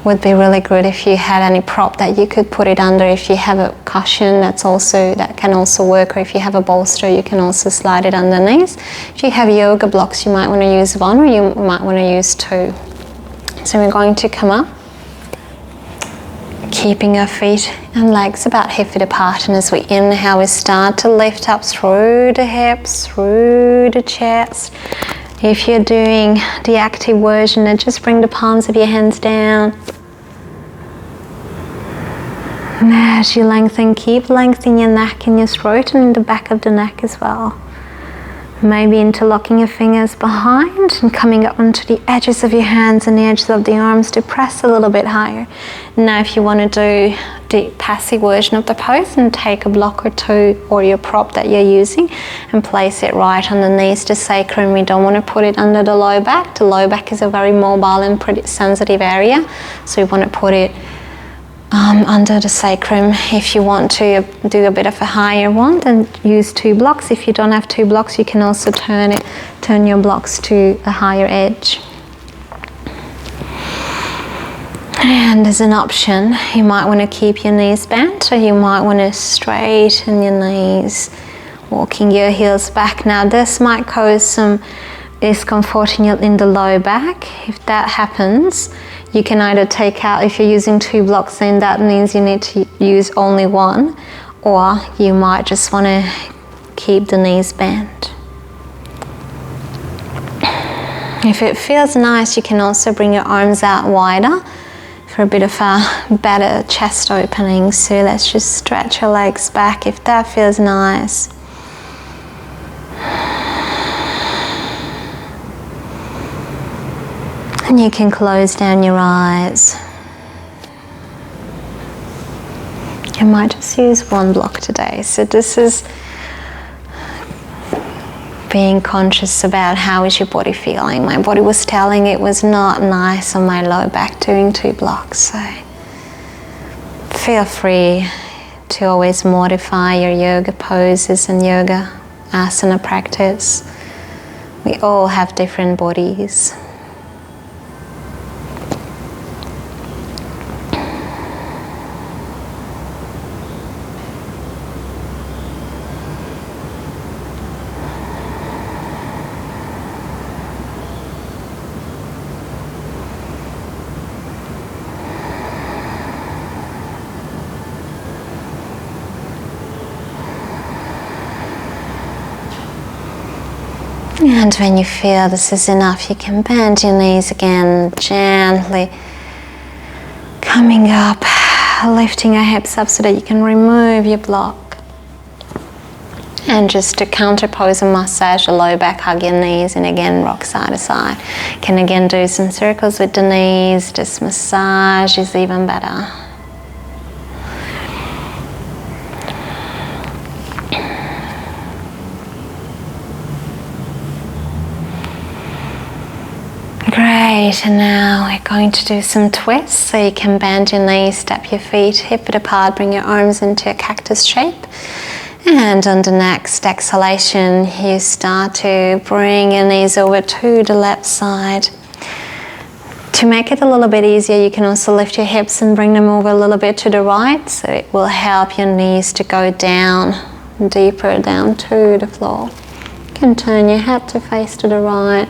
would be really good if you had any prop that you could put it under. If you have a cushion, that can also work, or if you have a bolster, you can also slide it underneath. If you have yoga blocks, you might want to use one, or you might want to use two. So we're going to come up, keeping our feet and legs about hip-width apart, and as we inhale, we start to lift up through the hips, through the chest. If you're doing the active version, then just bring the palms of your hands down. And as you lengthen, keep lengthening your neck and your throat and the back of the neck as well. Maybe interlocking your fingers behind and coming up onto the edges of your hands and the edges of the arms to press a little bit higher. Now if you want to do the passive version of the pose, and take a block or two or your prop that you're using and place it right underneath the sacrum. We don't want to put it under the low back. The low back is a very mobile and pretty sensitive area, so we want to put it under the sacrum. If you want to do a bit of a higher one, then use two blocks. If you don't have two blocks, you can also turn your blocks to a higher edge. And as an option, you might want to keep your knees bent, or you might want to straighten your knees, walking your heels back. Now this might cause some discomfort in the low back. If that happens, you can either take out, if you're using two blocks, then that means you need to use only one, or you might just want to keep the knees bent. If it feels nice, you can also bring your arms out wider for a bit of a better chest opening. So let's just stretch your legs back if that feels nice. And you can close down your eyes. You might just use one block today. So this is being conscious about how is your body feeling. My body was telling it was not nice on my low back doing two blocks. So feel free to always modify your yoga poses and yoga asana practice. We all have different bodies. And when you feel this is enough, you can bend your knees again, gently coming up, lifting your hips up so that you can remove your block. And just to counterpose and massage the low back, hug your knees, and again rock side to side. Can again do some circles with the knees, just massage is even better. Great, and now we're going to do some twists. So you can bend your knees, step your feet hip-width apart, bring your arms into a cactus shape. And on the next exhalation, you start to bring your knees over to the left side. To make it a little bit easier, you can also lift your hips and bring them over a little bit to the right. So it will help your knees to go down, deeper down to the floor. You can turn your head to face to the right.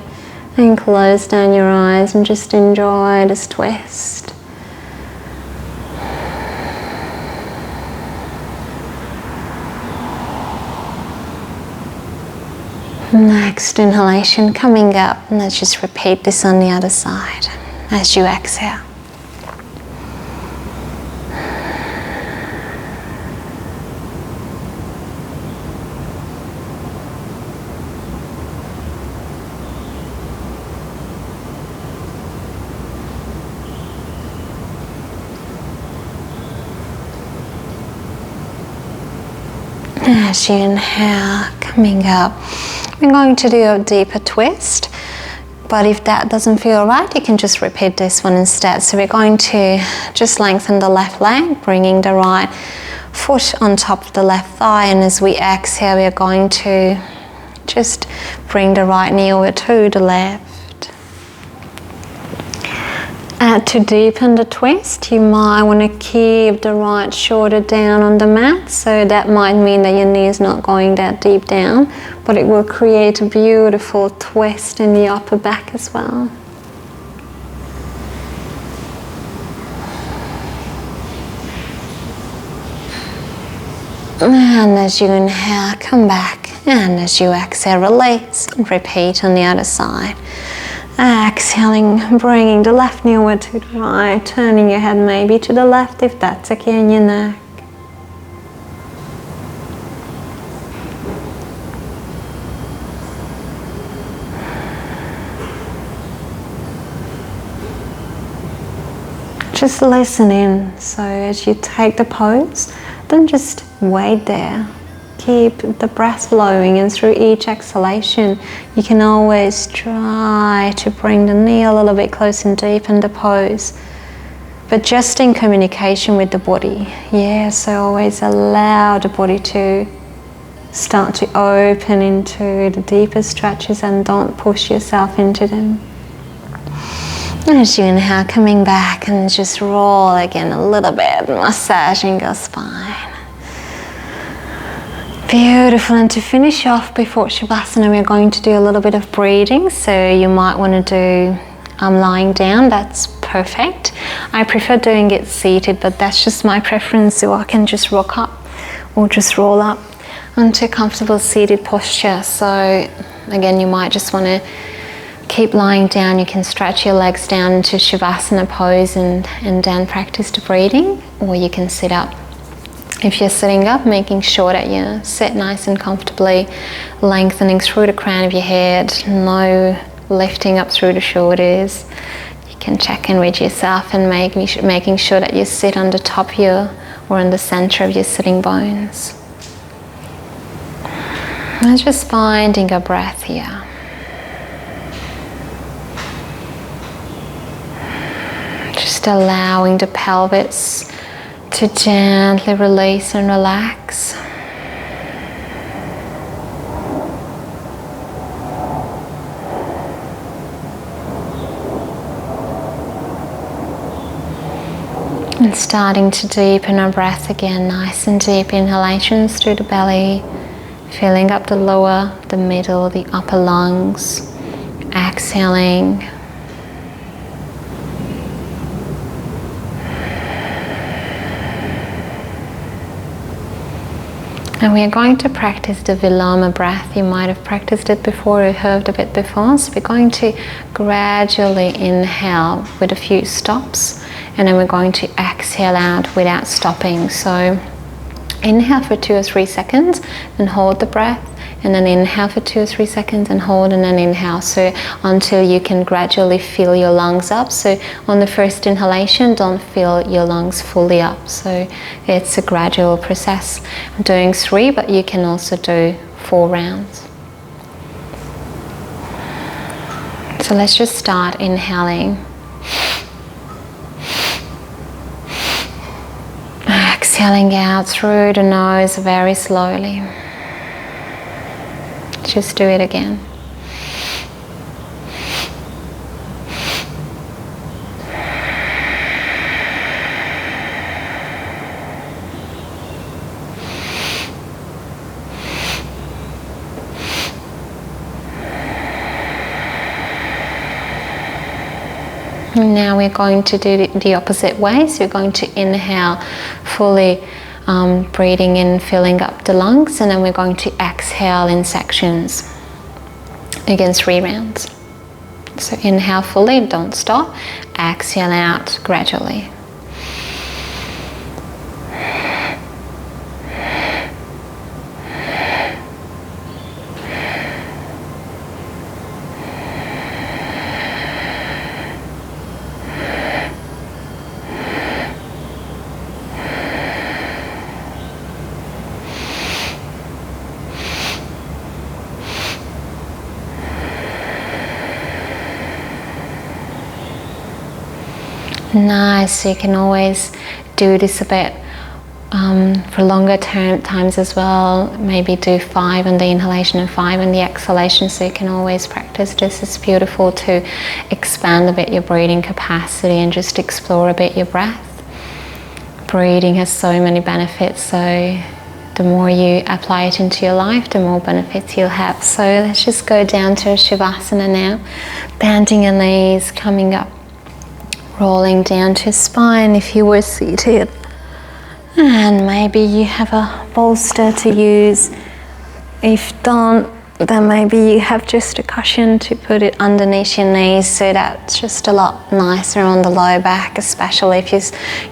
And close down your eyes and just enjoy this twist. Next inhalation coming up, and let's just repeat this on the other side as you exhale. As you inhale, coming up. We're going to do a deeper twist, but if that doesn't feel right, you can just repeat this one instead. So we're going to just lengthen the left leg, bringing the right foot on top of the left thigh, and as we exhale, we're going to just bring the right knee over to the left. To deepen the twist, you might want to keep the right shoulder down on the mat, so that might mean that your knee is not going that deep down, but it will create a beautiful twist in the upper back as well. And as you inhale, come back, and as you exhale, release, and repeat on the other side. Exhaling, bringing the left knee over to the right, turning your head maybe to the left if that's okay in your neck. Just listen in, so as you take the pose, don't just wait there. Keep the breath flowing, and through each exhalation you can always try to bring the knee a little bit closer and deepen the pose, but just in communication with the body. Yeah, so always allow the body to start to open into the deeper stretches and don't push yourself into them. And as you inhale, coming back and just roll again a little bit, massaging your spine. Beautiful, and to finish off before Shavasana, we're going to do a little bit of breathing. So you might want to do lying down, that's perfect. I prefer doing it seated, but that's just my preference, so I can just rock up or just roll up onto a comfortable seated posture. So again, you might just want to keep lying down. You can stretch your legs down into Shavasana pose and then practice the breathing, or you can sit up. If you're sitting up, making sure that you sit nice and comfortably, lengthening through the crown of your head, no lifting up through the shoulders. You can check in with yourself and making sure that you sit on the top of your, or in the center of your sitting bones. And just finding a breath here. Just allowing the pelvis to gently release and relax. And starting to deepen our breath again, nice and deep inhalations through the belly, filling up the lower, the middle, the upper lungs, exhaling. And we are going to practice the Viloma breath. You might have practiced it before or heard of it before. So we're going to gradually inhale with a few stops, and then we're going to exhale out without stopping. So inhale for 2 or 3 seconds and hold the breath, and then inhale for 2 or 3 seconds and hold, and then inhale. So until you can gradually fill your lungs up. So on the first inhalation, don't fill your lungs fully up. So it's a gradual process. I'm doing 3, but you can also do 4 rounds. So let's just start inhaling. Exhaling out through the nose very slowly. Just do it again. And now we're going to do the opposite way. So we're going to inhale fully, breathing in, filling up the lungs, and then we're going to exhale in sections. Again, 3 rounds. So inhale fully, don't stop. Exhale out gradually. Nice. So you can always do this a bit for longer times as well. Maybe do 5 on the inhalation and 5 on the exhalation, so you can always practice this. It's beautiful to expand a bit your breathing capacity and just explore a bit your breath. Breathing has so many benefits, so the more you apply it into your life, the more benefits you'll have. So let's just go down to Shavasana now. Bending your knees, coming up, rolling down to spine if you were seated. And maybe you have a bolster to use. If don't, then maybe you have just a cushion to put it underneath your knees, so that's just a lot nicer on the low back, especially if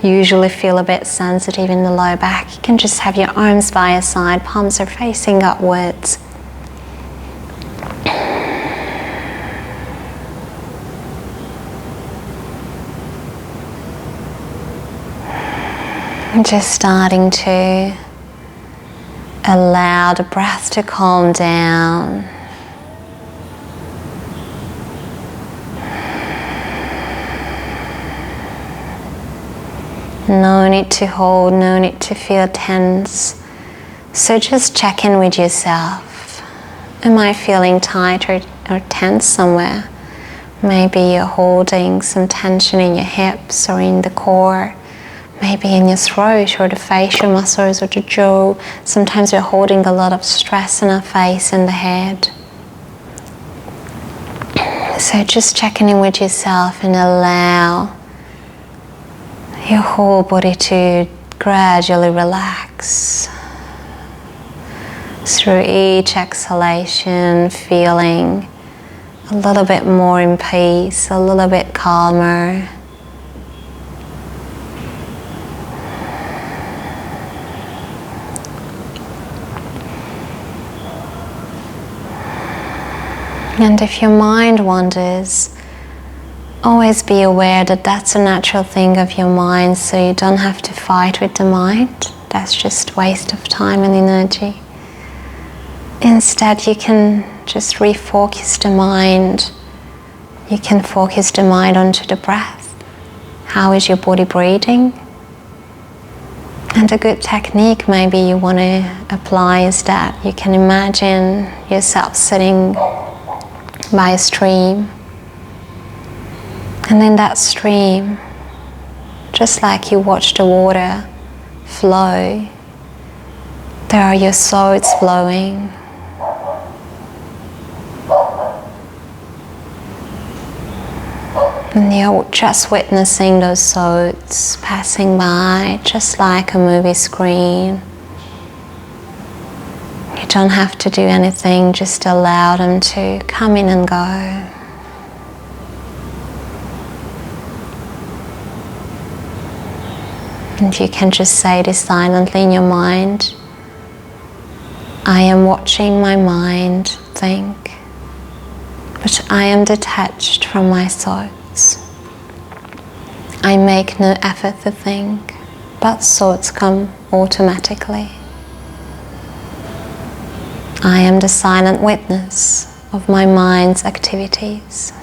you usually feel a bit sensitive in the low back. You can just have your arms by your side, palms are facing upwards. Just starting to allow the breath to calm down. No need to hold, no need to feel tense. So just check in with yourself. Am I feeling tight or tense somewhere? Maybe you're holding some tension in your hips or in the core. Maybe in your throat or the facial muscles or the jaw. Sometimes we're holding a lot of stress in our face and the head. So just checking in with yourself and allow your whole body to gradually relax. Through each exhalation, feeling a little bit more in peace, a little bit calmer. And if your mind wanders, always be aware that that's a natural thing of your mind, so you don't have to fight with the mind. That's just waste of time and energy. Instead, you can just refocus the mind. You can focus the mind onto the breath. How is your body breathing? And a good technique maybe you want to apply is that you can imagine yourself sitting by a stream, and in that stream, just like you watch the water flow, there are your thoughts flowing. And you're just witnessing those thoughts passing by, just like a movie screen. You don't have to do anything, just allow them to come in and go. And you can just say this silently in your mind. I am watching my mind think, but I am detached from my thoughts. I make no effort to think, but thoughts come automatically. I am the silent witness of my mind's activities.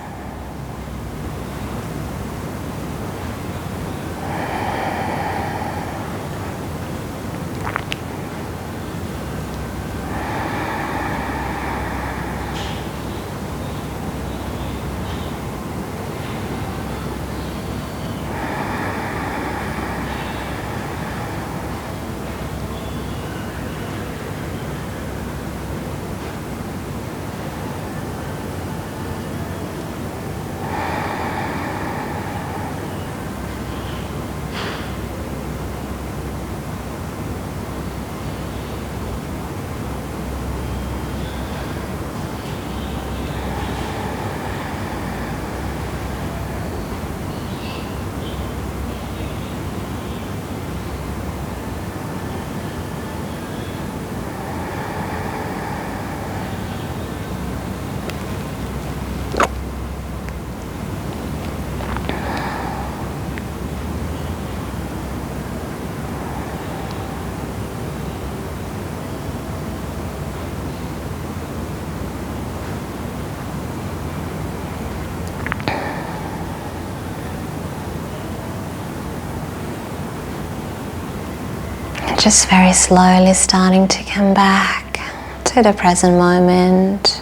Just very slowly starting to come back to the present moment.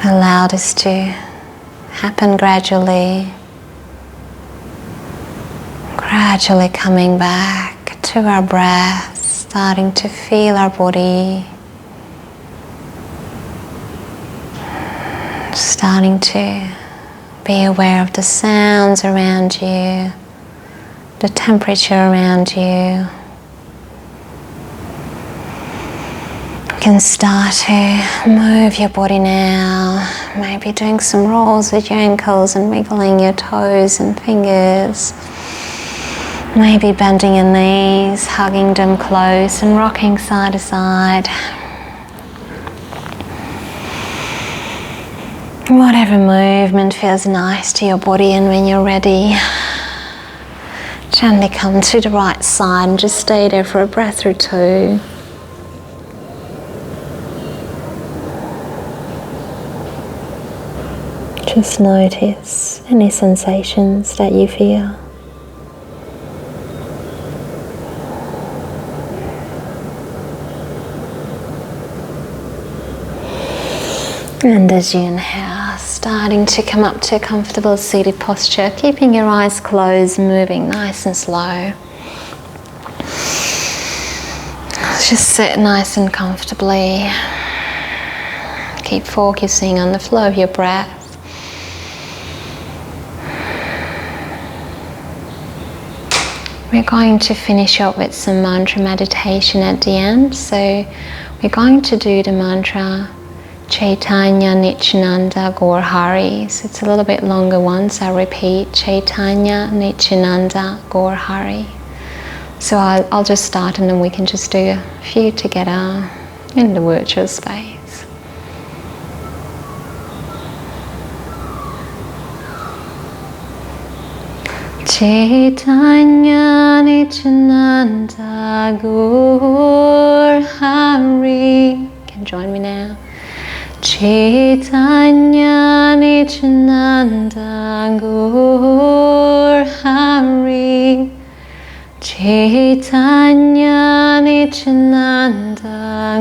Allow this to happen gradually. Gradually coming back to our breath, starting to feel our body. Starting to be aware of the sounds around you, the temperature around you. You can start to move your body now, maybe doing some rolls with your ankles and wiggling your toes and fingers. Maybe bending your knees, hugging them close and rocking side to side. Whatever movement feels nice to your body, and when you're ready, gently come to the right side and just stay there for a breath or two. Just notice any sensations that you feel. And as you inhale, starting to come up to a comfortable seated posture, keeping your eyes closed, moving nice and slow. Just sit nice and comfortably. Keep focusing on the flow of your breath. We're going to finish up with some mantra meditation at the end. So we're going to do the mantra Chaitanya Nityananda Gaur Hari. So it's a little bit longer one, so I'll repeat Chaitanya Nityananda Gaur Hari. So I'll just start and then we can just do a few together in the virtual space. Chaitanya Nityananda Gaur Hari. You can join me now. Chaitanya Nityananda Gaur Hari. Chaitanya Nityananda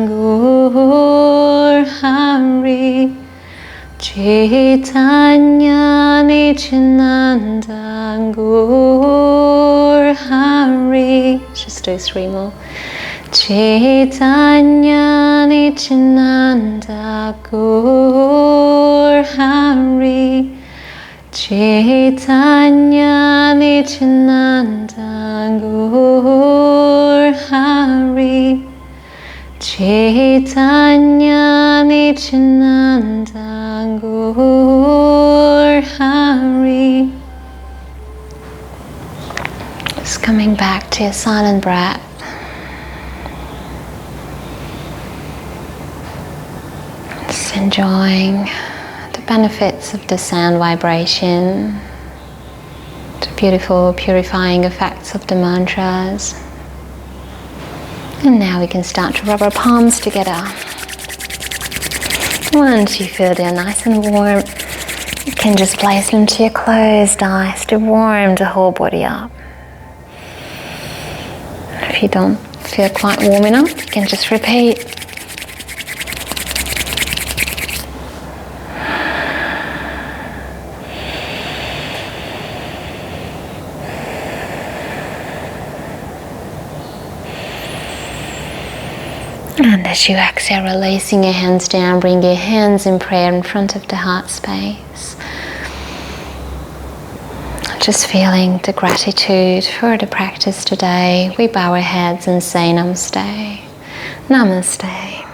Gaur Hari. Chaitanya Nityananda Gaur Hari. Just do 3 more. Chaitanya Nityananda Gaur Hari. Chaitanya Nityananda Gaur Hari. Chaitanya Nityananda Gaur Hari. Just coming back to your silent breath. Just enjoying the benefits of the sound vibration, the beautiful purifying effects of the mantras. And now we can start to rub our palms together. Once you feel they're nice and warm, you can just place them to your closed eyes to warm the whole body up. If you don't feel quite warm enough, you can just repeat. And as you exhale, releasing your hands down, bring your hands in prayer in front of the heart space. Just feeling the gratitude for the practice today. We bow our heads and say Namaste. Namaste.